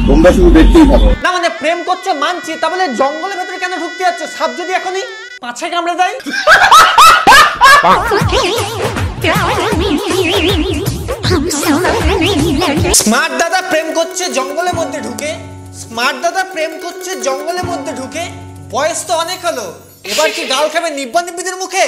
তোমরা শুধু দেখতেই থাকো। না মানে প্রেম করছে মানছি, তাহলে জঙ্গলের ভেতরে কেন ঢুকতে যাচ্ছে? সাপ যদি এখনই পাছে কামড়ে দেয়। স্মার্ট দাদা প্রেম করছে জঙ্গলের মধ্যে ঢুকে, স্মার্ট দাদা প্রেম করছে জঙ্গলের মধ্যে ঢুকে। বয়স তো অনেক হলো, এবার কি গাল খাবে নিব্বা নিব্বিদের মুখে?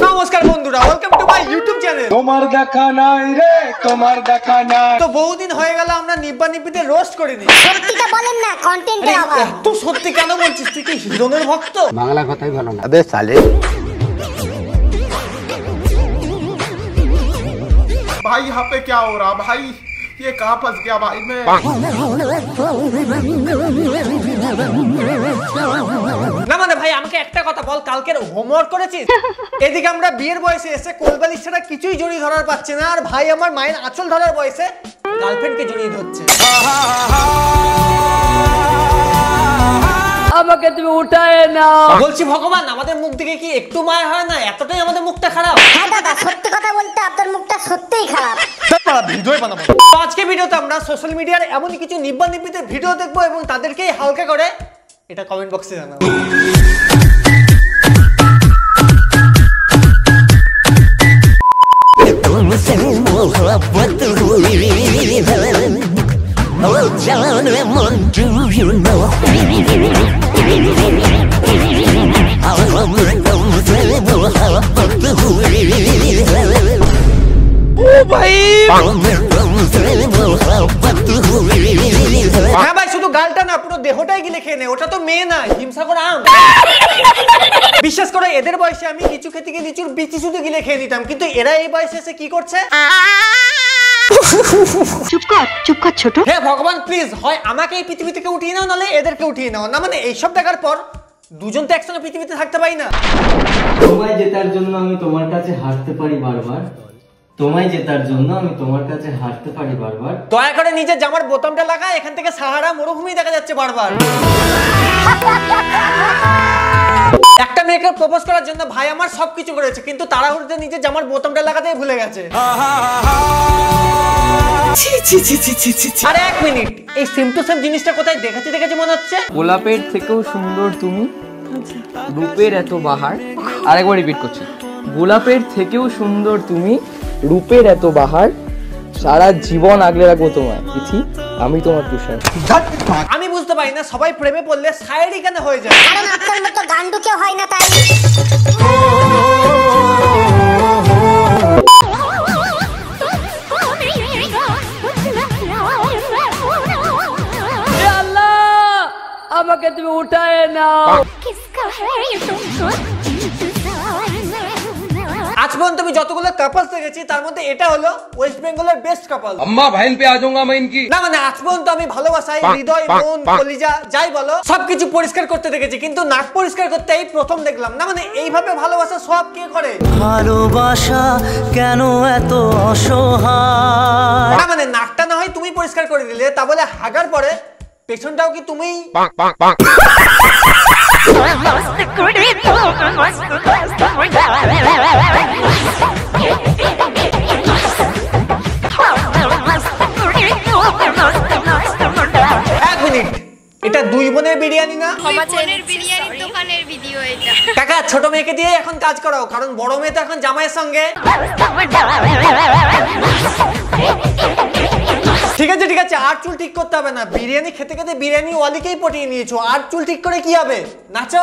নমস্কার বন্ধুরা, welcome to my YouTube channel. তোমার দেখা নাই রে, তোমার দেখা নাই। তো বহুদিন হয়ে গেল আমরা নিব্বা নিব্বিদের রোস্ট করিনি। সত্যিটা বলেন না, কন্টেন্টের অভাব। তুই সত্যি কেন বলছিস? তুই কি হিরোনের ভক্ত? বাংলা কথাই ভালো না। আবে সালে भाई यहाँ पे क्या हो रहा भाई? ये कहाँ फंस गया भाई मैं? না মানে ভাই আমাকে একটা কথা বল, কালকের হোমওয়ার্ক করেছিস? এদিকে আমরা বিয়ের বয়সে এসে কোলবালিশ ছাড়া কিছুই জড়িয়ে ধরার পাচ্ছি না, আর ভাই আমার মায়ের আঁচল ধরার বয়সে গার্লফ্রেন্ডকে জড়িয়ে ধরছে। আমাকে তুমি উঠায় নাও। বলছি ভগবান, আমাদের মুখ দিকে কি একটু মায়া হয় না? এতটাই আমাদের মুখটা খারাপ। হ্যাঁ দাদা, সত্যি কথা বলতে আপনার মুখটা সত্যিই খারাপ। ভিডিও বানাবো। তো আজকে ভিডিওতে আমরা সোশ্যাল মিডিয়ার এমন কিছু নিব্বা নিব্বিদের ভিডিও দেখবো এবং তাদেরকেই হালকা করে এটা কমেন্ট বক্সে জানাবো। হ্যাঁ ভাই, শুধু গালটা না, পুরো দেহটাই গিলে খেয়ে নে। ওটা তো মেয়ে না, হিমসাগর আম। বিশ্বাস করো, এদের বয়সে আমি লিচু খেতে গিয়ে লিচুর বিচি শুধু গিলে খেয়ে নিতাম, কিন্তু এরা এই বয়সে এসে কি করছে? চুপ কর ছোট। হে ভগবান প্লিজ, হয় আমাকে এই পৃথিবী থেকে উঠিয়ে নাও, নাহলে এদেরকে উঠিয়ে নাও। না মানে এইসব দেখার পর দুজন তো একসঙ্গে পৃথিবীতে থাকতে পারি না। তোমায় জেতার জন্য আমি তোমার কাছে হারতে পারি বারবার, তোমায় জেতার জন্য আমি তোমার কাছে হারতে পারি বারবার। দয়া করে নিজের জামার বোতামটা লাগা, এখান থেকে সাহারা মরুভূমি দেখা যাচ্ছে বারবার। একটা মেয়েকে প্রপোজ করার জন্য ভাই আমার সবকিছু করেছে, কিন্তু তাড়াহুড়োতে নিজের জামার বোতামটা লাগাতেই ভুলে গেছে। আরে এক মিনিট, এই সেম টু সেম জিনিসটা কোথায় দেখেছি মনে হচ্ছে। গোলাপের থেকেও সুন্দর তুমি, রূপের এত বাহার। আরেকবার রিপিট করছি, গোলাপের থেকেও সুন্দর তুমি, রূপের এত বাহার। সারা জীবন আগলে রাখবো তোমায় তিথি, আমি তোমার তুষার। আমি বুঝতে পারি না সবাই প্রেমে পড়লে শায়েরি কেন হয়ে যায়? কারণ আপনার মতো গান্ডু কেউ হয় না তাই। আল্লাহ, আমাকে তুমি উঠায় নাও। আজ পর্যন্ত আমি যতগুলো কাপলস দেখেছি তার মধ্যে এটা হলো ওয়েস্ট বেঙ্গলের বেস্ট কাপল। अम्मा बहन पे आ जाऊंगा मैं इनकी। না মানে আজ পর্যন্ত আমি ভালোবাসায় হৃদয়, মন, কলিজা যাই বলো সবকিছু পরিষ্কার করতে দেখেছি, কিন্তু নাক পরিষ্কার করতে এই প্রথম দেখলাম। না মানে এইভাবে ভালোবাসা সব কে করে? ভালোবাসা কেন এত অসহায়? না মানে নাকটা না হয় তুমি পরিষ্কার করে দিলে, তা বলে হাগার পরে পেছনটাও কি তুমি? এক মিনিট, এটা দুই বোনের বিরিয়ানি না? বিরিয়ানির দোকানের ভিডিও এটা। কাকা ছোট মেয়েকে দিয়ে এখন কাজ করাও, কারণ বড় মেয়ে তো এখন জামাইয়ের সঙ্গে। ঠিক আছে, আর চুল ঠিক করতে হবে না। বিরিয়ানি খেতে খেতে বিরিয়ানি ওয়ালিকেই পটিয়ে নিয়েছো, আর চুল ঠিক করে কি হবে? নাচো।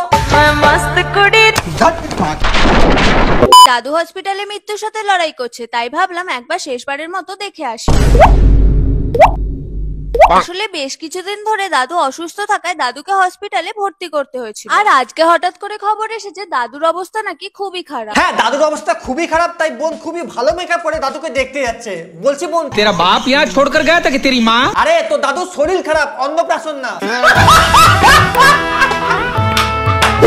দাদু হসপিটালে মৃত্যুর সাথে লড়াই করছে, তাই ভাবলাম একবার শেষবারের মতো দেখে আসি। আসলে বেশ কিছুদিন ধরে দাদু অসুস্থ থাকায় দাদুকে হসপিটালে ভর্তি করতে হয়েছিল, আর আজকে হঠাৎ করে খবর এসেছে দাদুর অবস্থা নাকি খুবই খারাপ। হ্যাঁ, দাদুর অবস্থা খুবই খারাপ, তাই বোন খুবই ভালো মেকআপ করে দাদুকে দেখতে যাচ্ছে। বলছি বোন, तेरा बाप यहाँ छोड़कर गया था कि तेरी माँ? আরে তো দাদুর শরীর খারাপ, অন্নপ্রাশন না।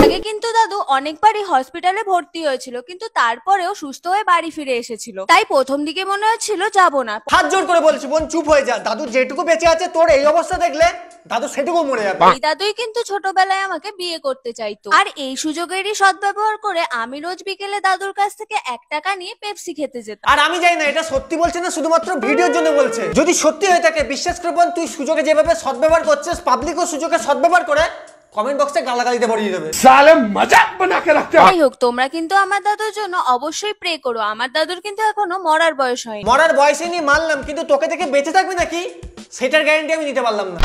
আগে কিন্তু দাদু অনেকবারই হসপিটালে ভর্তি হয়েছিল, কিন্তু তারপরেও সুস্থ হয়ে বাড়ি ফিরে এসেছিল। তাই প্রথম দিকে মনে হচ্ছিল যাব না। হাত জোর করে বলছি বোন চুপ হয়ে যা, দাদু যেটুকু বেঁচে আছে তোর এই অবস্থা দেখলে দাদু সেটুকু মরে যাবে। এই দাদুই কিন্তু ছোটবেলায় আমাকে বিয়ে করতে চাইতো, আর এই সুযোগেরই সদ্ব্যবহার করে আমি রোজ বিকেলে দাদুর কাছ থেকে 1 টাকা নিয়ে পেপসি খেতে যেতাম। আর আমি জানি না এটা সত্যি বলছে না শুধুমাত্র ভিডিওর জন্য বলছে। যদি সত্যি হয়ে থাকে বিশ্বাস করে বোন, তুই সুযোগে যেভাবে সদ্ব্যবহার করছিস, পাবলিকও সুযোগে সদ্ব্যবহার করে কমেন্ট বক্সে গালাগালিতে ভরিয়ে দেবে। साले मजाक बना के रखते हो। যাই হোক, তোমরা কিন্তু আমার দাদুর জন্য অবশ্যই প্রে করো। আমার দাদুর কিন্তু এখনো মরার বয়স হয়নি। মরার বয়সে নিয়ে মানলাম, কিন্তু তোকে দেখে বেঁচে থাকবি নাকি সেটার গ্যারান্টি আমি নিতে পারলাম না।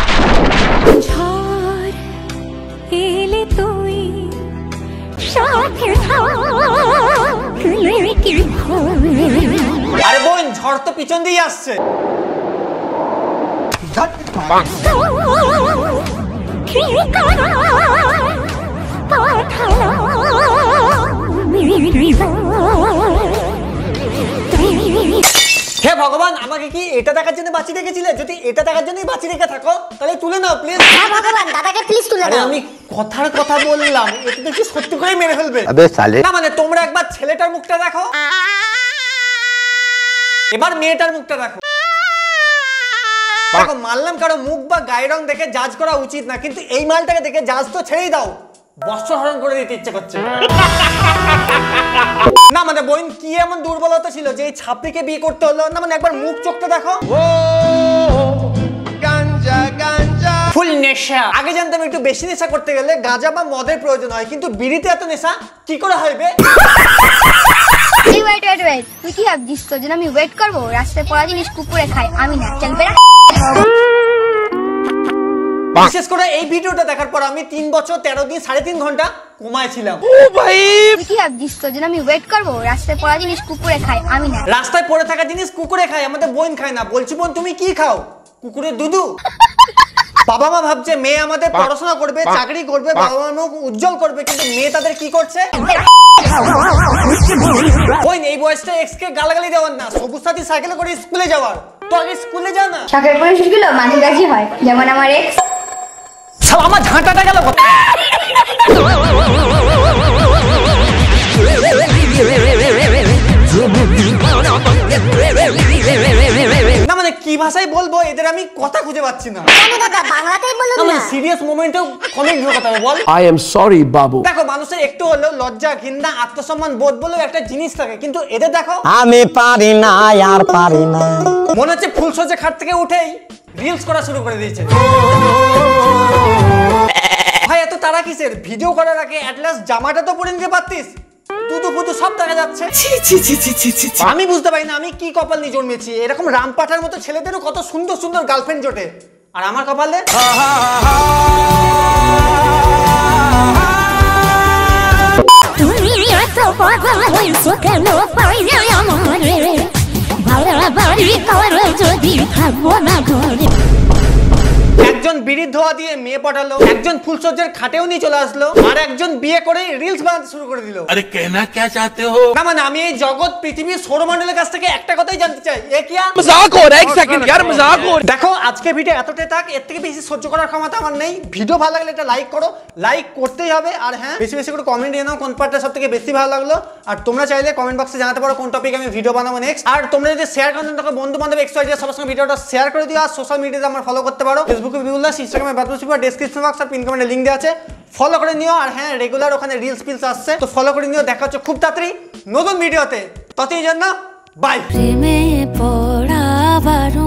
আরে বোন ঝড় তো পিছন দিয়ে আসছে। হে ভগবান, আমাকে কি এটা দেখার জন্য বাঁচিয়ে রেখেছিলে? যদি এটা দেখার জন্যই বাঁচিয়ে রেখে থাকো তাহলে তুলে নাও প্লিজ। হ্যাঁ ভগবান, দাদাকে প্লিজ তুলে আরে দাও। আমি কথার কথা বললাম, এটা দেখি সত্যি করে মেরে ফেলবে। अबे साले না মানে তোমরা একবার ছেলেটার মুখটা দেখো, এবার মেয়েটার মুখটা দেখো। দেখো মানলাম কারো মুখ বা গায়ের রং দেখে জাজ করা উচিত না, কিন্তু এই মালটাকে দেখে জাজ তো ছেড়েই দাও, বস্ত্র হরণ করে দিতে ইচ্ছে করছে। না মানে বোন কি এমন দুর্বলতা ছিল যে এই ছাপড়িকে বিয়ে করতে হলো? না মানে একবার মুখ চোখটা দেখো। ফুল নেশা। আগে জানতাম একটু বেশি নেশা করতে গেলে গাঁজা বা মদের প্রয়োজন হয়, কিন্তু বিড়িতে এত নেশা কি করে হবে? ওয়েট তুই কি ভাবছিস তোর জন্য আমি ওয়েট করবো? রাস্তায় পড়া জিনিস কুকুরে খাই, আমি না। চল বেরা। বিশেষ করে এই ভিডিওটা দেখার পর আমি 3 বছর 13 দিন 3.5 ঘন্টা ঘুমায় ছিলাম। তুই কি ভাবছিস তোর জন্য আমি ওয়েট করবো? রাস্তায় পড়া জিনিস কুকুরে খাই, আমি না। রাস্তায় পড়ে থাকা জিনিস কুকুরে খায়, আমাদের বোন খায় না। বলছি বোন তুমি কি খাও? কুকুরের দুধু? বাবা মা ভাবছে মেয়ে আমাদের পড়াশোনা করবে, চাকরি করবে, বাবা মার মুখ উজ্জ্বল করবে, কিন্তু মেয়ে তাদের কি করছে? বোন এই বয়সটা এক্স কে গালাগালি দেওয়ার না, সবুজ সাথী সাইকেলে করে স্কুলে যাওয়ার। তো আগে স্কুলে যা না। শখের পরিশেষগুলো মাঝে কাজই হয়, যেমন আমার এক্স। সব আমার ঝাঁটাটা গেল। না মানে কি ভাষায় বলবো এদের আমি কথা খুঁজে পাচ্ছি না। কেন দাদা বাংলাতেই বলুন না মানে না। সিরিয়াস মোমেন্টেও কমেন্ট কথা বল। I am sorry বাবু। দেখো মানুষের একটু হলেও লজ্জা, ঘৃণা, আত্মসম্মান বোধ বলেও একটা জিনিস থাকে, কিন্তু এদের দেখো আমি পারি না আর পারি না। মনে হচ্ছে ফুলসজ্জা খাট থেকে উঠেই রিলস করা শুরু করে দিয়েছে। ভাই এত তারা কিসের? ভিডিও করার আগে অ্যাট লাস্ট জামাটা তো পরে নিতে পারতিস। দুধু ফুদু সব দেখা যাচ্ছে। আমি বুঝতে পারি না আমি কি কপাল নিয়ে জন্মেছি। এরকম রামপাঠার মতো ছেলেদেরও কত সুন্দর সুন্দর গার্লফ্রেন্ড জোটে, আর আমার কপালে তুমি এত পাগল হইছো কেন? বাড়ি করো যদি থাকবো না ঘরে। একজন বিড়ির ধোয়া দিয়ে মেয়ে পটালো, একজন ফুলসজ্জার খাটেও নিয়ে চলে আসলো, আর একজন বিয়ে করে রিলস বানাতে শুরু করে দিল। अरे कहना क्या चाहते हो? না মানে আমি এই জগৎ পৃথিবীর সৌরমণ্ডলের কাছ থেকে একটা কথাই জানতে চাই, এ কি मजाक हो रहा है, एक सेकंड यार मजाक हो रहा है। দেখো আজকে ভিডিও এতটাই থাক, এর থেকে বেশি সহ্য করার ক্ষমতা আমার নেই। ভিডিও ভালো লাগলে একটা লাইক করো, লাইক করতেই হবে। আর হ্যাঁ বেশি বেশি করে কমেন্ট দিয়ে নাও কোন পার্টটা সবথেকে বেশি ভালো লাগলো। আর তোমরা চাইলে কমেন্ট বক্সে জানাতে পারো কোন টপিক আমি ভিডিও বানাবো নেক্সট। আর তোমরা যদি শেয়ার করেন তখন বন্ধু বান্ধব এক্সট্রা সবার সঙ্গে ভিডিওটা শেয়ার করে দিও। আর সোশ্যাল মিডিয়াতে আমার ফলো করতে পারো, ফেসবুকে বিউল্লাহ, ইনস্টাগ্রামে বাদুসিবা, ডেসক্রিপশন বক্স আর পিন কমেন্টে লিংক দেওয়া আছে, ফলো করে নিও। আর হ্যাঁ রেগুলার ওখানে রিলস পিলস আসছে, তো ফলো করে নিও। দেখা হচ্ছে খুব তাড়াতাড়ি নতুন ভিডিওতে, ততদিনের জন্য বাই। প্রেমে পড়া বারণ